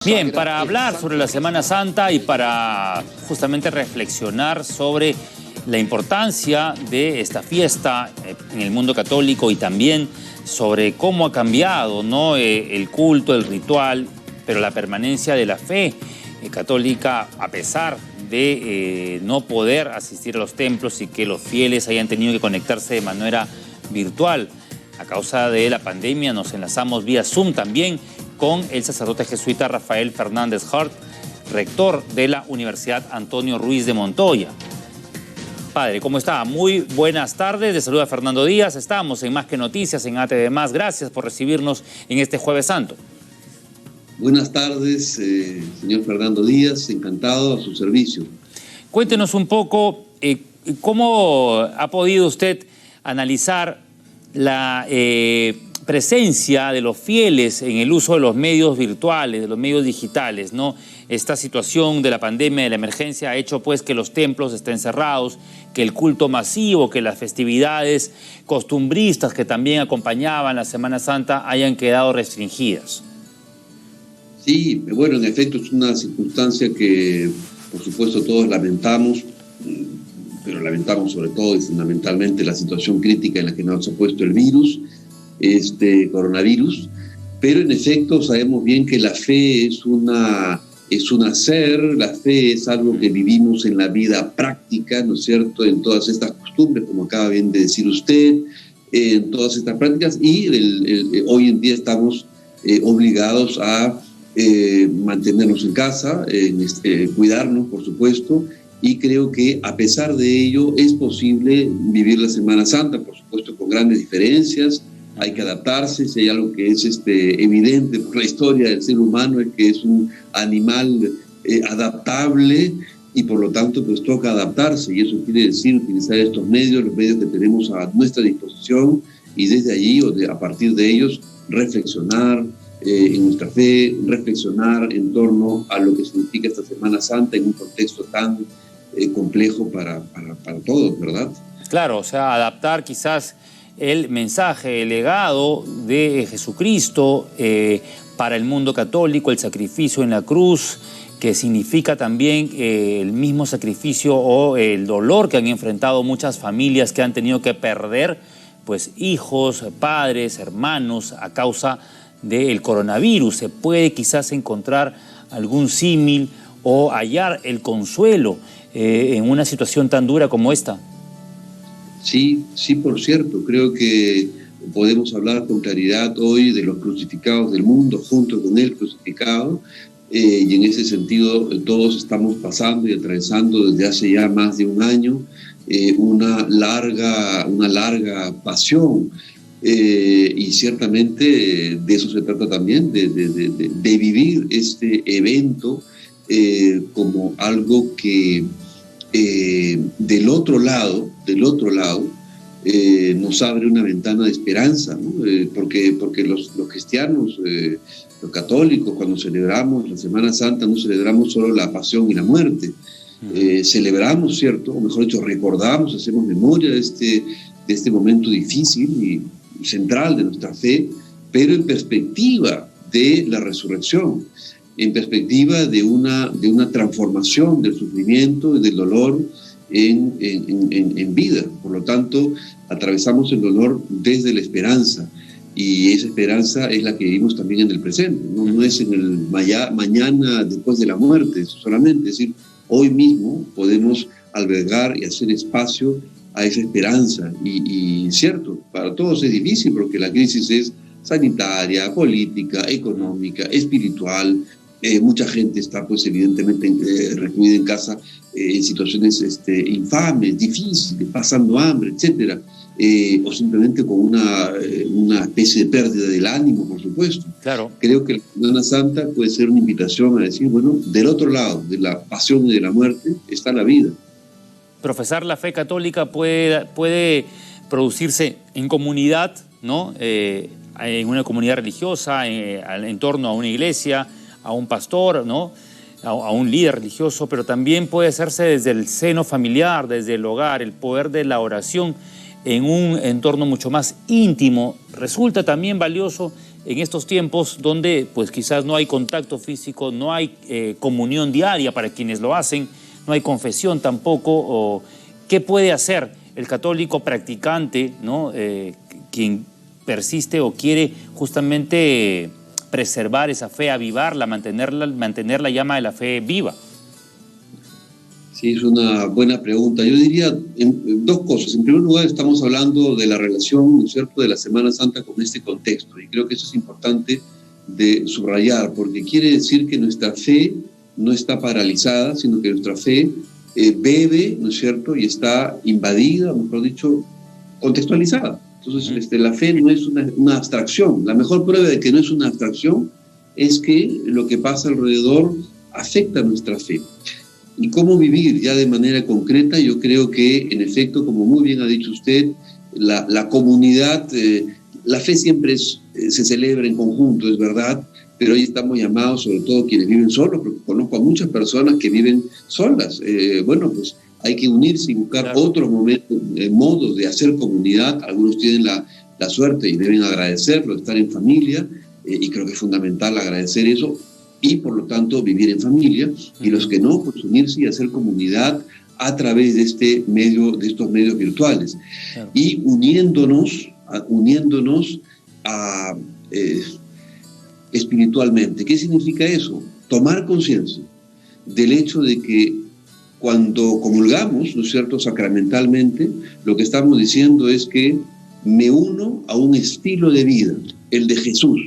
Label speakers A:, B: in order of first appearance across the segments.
A: Bien, para hablar sobre la Semana Santa y para justamente reflexionar sobre la importancia de esta fiesta en el mundo católico y también sobre cómo ha cambiado, ¿no? El culto, el ritual, pero la permanencia de la fe católica a pesar de no poder asistir a los templos y que los fieles hayan tenido que conectarse de manera virtual. A causa de la pandemia nos enlazamos vía Zoom también con el sacerdote jesuita Rafael Fernández Hart, rector de la Universidad Antonio Ruiz de Montoya. Padre, ¿cómo está? Muy buenas tardes, le saluda Fernando Díaz, estamos en Más que Noticias, en ATV+. Gracias por recibirnos en este Jueves Santo.
B: Buenas tardes, señor Fernando Díaz, encantado a su servicio.
A: Cuéntenos un poco cómo ha podido usted analizar la presencia de los fieles en el uso de los medios virtuales, de los medios digitales, ¿no? Esta situación de la pandemia, de la emergencia, ha hecho pues que los templos estén cerrados, que el culto masivo, que las festividades costumbristas que también acompañaban la Semana Santa hayan quedado restringidas.
B: Sí, bueno, en efecto es una circunstancia que por supuesto todos lamentamos, pero lamentamos sobre todo y fundamentalmente la situación crítica en la que nos ha puesto el virus, este coronavirus, pero en efecto sabemos bien que la fe es un hacer, la fe es algo que vivimos en la vida práctica, ¿no es cierto?, en todas estas costumbres, como acaba bien de decir usted, en todas estas prácticas, y hoy en día estamos obligados a mantenernos en casa, cuidarnos, por supuesto, y creo que a pesar de ello es posible vivir la Semana Santa, por supuesto con grandes diferencias. Hay que adaptarse. Si hay algo que es evidente por la historia del ser humano, es que es un animal adaptable y por lo tanto pues toca adaptarse, y eso quiere decir utilizar estos medios, los medios que tenemos a nuestra disposición, y desde allí o a partir de ellos reflexionar en nuestra fe, reflexionar en torno a lo que significa esta Semana Santa en un contexto tan complejo para todos, ¿verdad?
A: Claro, o sea, adaptar quizás el mensaje, el legado de Jesucristo para el mundo católico, el sacrificio en la cruz, que significa también el mismo sacrificio o el dolor que han enfrentado muchas familias que han tenido que perder pues hijos, padres, hermanos a causa del coronavirus. Se puede quizás encontrar algún símil o hallar el consuelo en una situación tan dura como esta.
B: Sí, por cierto, creo que podemos hablar con claridad hoy de los crucificados del mundo junto con el crucificado, y en ese sentido todos estamos pasando y atravesando desde hace ya más de un año una larga pasión, y ciertamente de eso se trata también, de vivir este evento como algo que del otro lado nos abre una ventana de esperanza, ¿no? Porque los cristianos, los católicos, cuando celebramos la Semana Santa, no celebramos solo la pasión y la muerte, celebramos, ¿cierto? O mejor dicho, recordamos, hacemos memoria de este momento difícil y central de nuestra fe, pero en perspectiva de la resurrección, en perspectiva de una transformación del sufrimiento y del dolor en vida. Por lo tanto, atravesamos el dolor desde la esperanza, y esa esperanza es la que vivimos también en el presente, no es en el mañana después de la muerte solamente, es decir, hoy mismo podemos albergar y hacer espacio a esa esperanza, y cierto, para todos es difícil porque la crisis es sanitaria, política, económica, espiritual. Mucha gente está pues evidentemente recluida en casa en situaciones infames, difíciles, pasando hambre, etcétera, o simplemente con una especie de pérdida del ánimo, por supuesto.
A: Claro.
B: Creo que la Semana Santa puede ser una invitación a decir, bueno, del otro lado de la pasión y de la muerte está la vida.
A: Profesar la fe católica puede producirse en comunidad, ¿no? En una comunidad religiosa, en torno a una iglesia, a un pastor, ¿no? A un líder religioso, pero también puede hacerse desde el seno familiar, desde el hogar. El poder de la oración en un entorno mucho más íntimo resulta también valioso en estos tiempos donde pues quizás no hay contacto físico, no hay comunión diaria para quienes lo hacen, no hay confesión tampoco? ¿O qué puede hacer el católico practicante, ¿no? Quien persiste o quiere justamente preservar esa fe, avivarla, mantener la llama de la fe viva?
B: Sí, es una buena pregunta. Yo diría dos cosas. En primer lugar, estamos hablando de la relación, ¿no es cierto?, de la Semana Santa con este contexto. Y creo que eso es importante de subrayar, porque quiere decir que nuestra fe no está paralizada, sino que nuestra fe bebe, ¿no es cierto?, y está invadida, mejor dicho, contextualizada. Entonces, la fe no es una abstracción. La mejor prueba de que no es una abstracción es que lo que pasa alrededor afecta nuestra fe. Y cómo vivir ya de manera concreta, yo creo que, en efecto, como muy bien ha dicho usted, la comunidad, la fe siempre se celebra en conjunto, es verdad, pero hoy estamos llamados, sobre todo quienes viven solos, porque conozco a muchas personas que viven solas. Bueno, pues hay que unirse y buscar otros modos de hacer comunidad. Algunos tienen la suerte y deben agradecerlo, estar en familia, y creo que es fundamental agradecer eso, y por lo tanto vivir en familia, y los que no, pues unirse y hacer comunidad a través de estos medios virtuales, y uniéndonos espiritualmente. ¿Qué significa eso? Tomar conciencia del hecho de que cuando comulgamos, ¿no es cierto?, sacramentalmente, lo que estamos diciendo es que me uno a un estilo de vida, el de Jesús,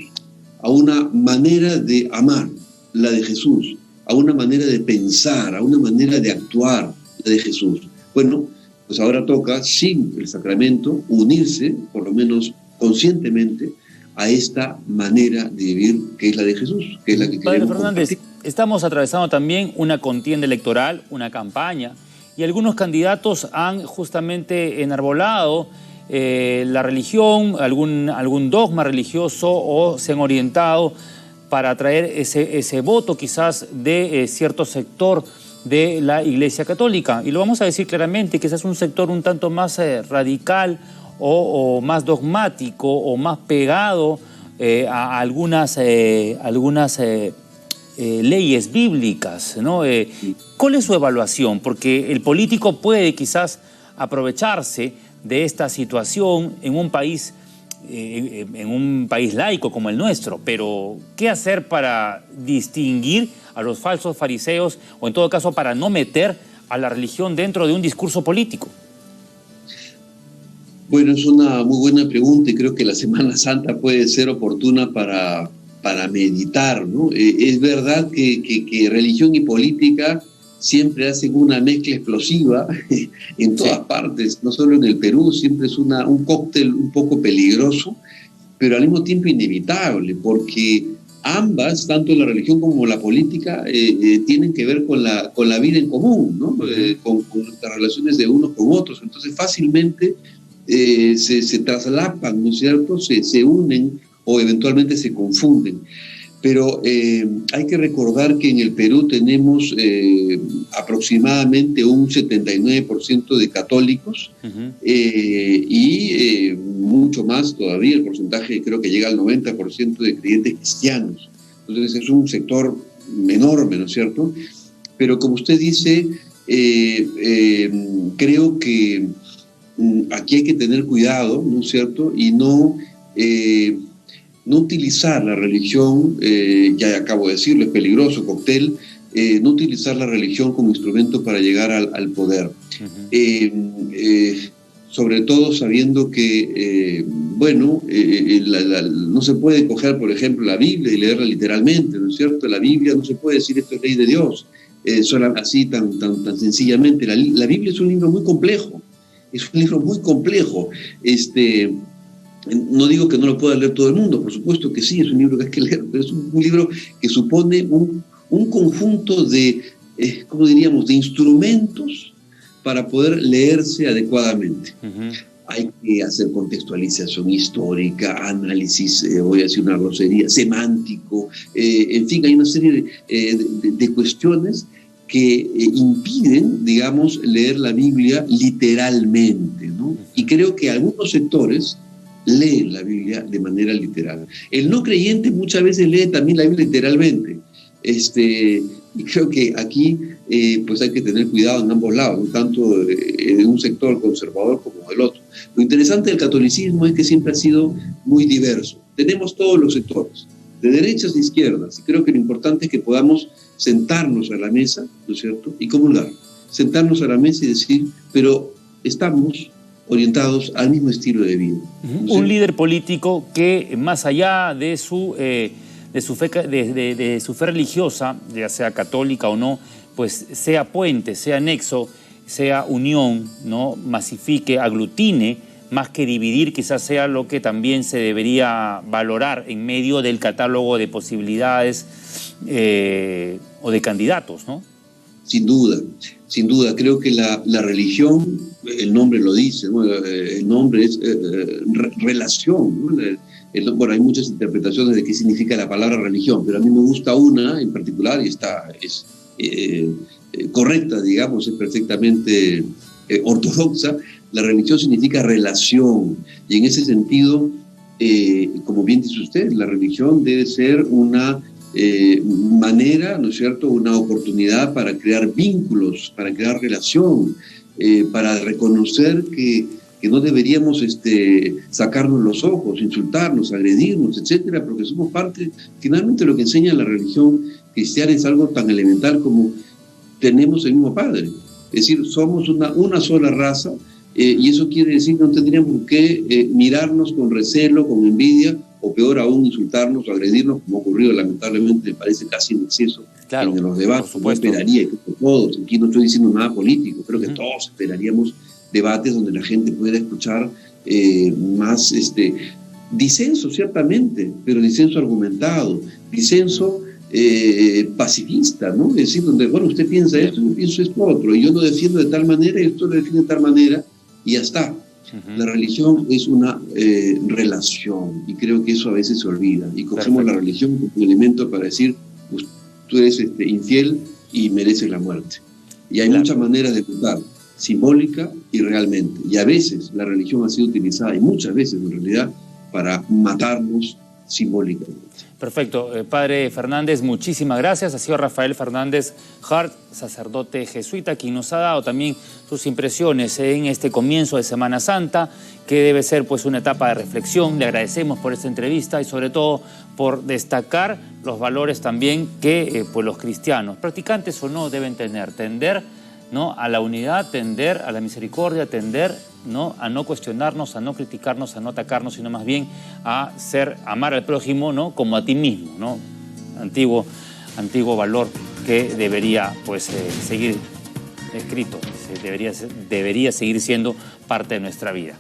B: a una manera de amar, la de Jesús, a una manera de pensar, a una manera de actuar, la de Jesús. Bueno, pues ahora toca, sin el sacramento, unirse, por lo menos conscientemente, a esta manera de vivir que es la de Jesús, que es la que
A: Padre
B: queremos
A: Fernández,
B: compartir.
A: estamos atravesando también una contienda electoral, una campaña, y algunos candidatos han justamente enarbolado la religión, algún dogma religioso, o se han orientado para atraer ese voto quizás de cierto sector de la Iglesia Católica. Y lo vamos a decir claramente, quizás un sector un tanto más radical o más dogmático o más pegado a algunas leyes bíblicas, ¿no? ¿Cuál es su evaluación? Porque el político puede quizás aprovecharse de esta situación en un país laico como el nuestro, pero ¿qué hacer para distinguir a los falsos fariseos, o en todo caso para no meter a la religión dentro de un discurso político?
B: Bueno, es una muy buena pregunta, y creo que la Semana Santa puede ser oportuna para meditar, ¿no? Es verdad que religión y política siempre hacen una mezcla explosiva en todas partes, no solo en el Perú. Siempre es un cóctel un poco peligroso, pero al mismo tiempo inevitable, porque ambas, tanto la religión como la política, tienen que ver con la vida en común, ¿no? Con nuestras relaciones de unos con otros. Entonces fácilmente se traslapan, ¿no es cierto?, se unen o eventualmente se confunden. Pero hay que recordar que en el Perú tenemos aproximadamente un 79% de católicos, y mucho más todavía, el porcentaje creo que llega al 90% de creyentes cristianos. Entonces es un sector enorme, ¿no es cierto? Pero como usted dice, creo que aquí hay que tener cuidado, ¿no es cierto?, y no utilizar la religión, ya acabo de decirlo, es peligroso, cóctel, no utilizar la religión como instrumento para llegar al poder. Sobre todo sabiendo que, no se puede coger, por ejemplo, la Biblia y leerla literalmente, ¿no es cierto? La Biblia no se puede decir esto es ley de Dios, solo así tan sencillamente. La Biblia es un libro muy complejo, No digo que no lo pueda leer todo el mundo, por supuesto que sí, es un libro que hay que leer, pero es un libro que supone un conjunto de, ¿cómo diríamos?, de instrumentos para poder leerse adecuadamente. Hay que hacer contextualización histórica, análisis, voy a decir una grosería, semántico, en fin, hay una serie de cuestiones que impiden, digamos, leer la Biblia literalmente, ¿no? Y creo que algunos sectores leen la Biblia de manera literal. El no creyente muchas veces lee también la Biblia literalmente. Y creo que aquí pues hay que tener cuidado en ambos lados, no tanto en un sector conservador como del otro. Lo interesante del catolicismo es que siempre ha sido muy diverso. Tenemos todos los sectores, de derechas a izquierdas, y creo que lo importante es que podamos sentarnos a la mesa, ¿no es cierto?, y comulgar. Sentarnos a la mesa y decir, pero estamos orientados al mismo estilo de vida. ¿No?
A: Un líder político que, más allá de su fe religiosa, ya sea católica o no, pues sea puente, sea nexo, sea unión, ¿no? Masifique, aglutine, más que dividir, quizás sea lo que también se debería valorar en medio del catálogo de posibilidades o de candidatos, ¿no?
B: Sin duda, creo que la religión, el nombre lo dice, ¿no? El nombre es relación, ¿no? Bueno, hay muchas interpretaciones de qué significa la palabra religión, pero a mí me gusta una en particular y es correcta, digamos, es perfectamente ortodoxa. La religión significa relación, y en ese sentido, como bien dice usted, la religión debe ser una manera, ¿no es cierto?, una oportunidad para crear vínculos, para crear relación, para reconocer que no deberíamos sacarnos los ojos, insultarnos, agredirnos, etcétera, porque somos parte. Finalmente, lo que enseña la religión cristiana es algo tan elemental como tenemos el mismo Padre, es decir, somos una sola raza, y eso quiere decir que no tendríamos que mirarnos con recelo, con envidia, o peor aún, insultarnos o agredirnos, como ha ocurrido lamentablemente, me parece casi en exceso,
A: claro,
B: en los debates.
A: por supuesto.
B: Yo esperaría que todos, aquí no estoy diciendo nada político, creo que todos esperaríamos debates donde la gente pueda escuchar más disenso, ciertamente, pero disenso argumentado, disenso pacifista, ¿no? Es decir, donde, bueno, usted piensa esto, yo pienso esto otro, y yo lo defiendo de tal manera, y esto lo defiende de tal manera, y ya está. La religión es una relación, y creo que eso a veces se olvida, y cogemos la religión como un elemento para decir, tú eres infiel y mereces la muerte. Y hay muchas maneras de votar, simbólica y realmente, y a veces la religión ha sido utilizada, y muchas veces en realidad, para matarnos simbólicamente.
A: Perfecto. Padre Fernández, muchísimas gracias. Ha sido Rafael Fernández Hart, sacerdote jesuita, quien nos ha dado también sus impresiones en este comienzo de Semana Santa, que debe ser pues una etapa de reflexión. Le agradecemos por esta entrevista y sobre todo por destacar los valores también que pues los cristianos, practicantes o no, deben tener. Tender, ¿no?, a la unidad, tender a la misericordia, tender, ¿no?, a no cuestionarnos, a no criticarnos, a no atacarnos, sino más bien a amar al prójimo, ¿no?, como a ti mismo, ¿no? Antiguo valor que debería pues seguir escrito, debería seguir siendo parte de nuestra vida.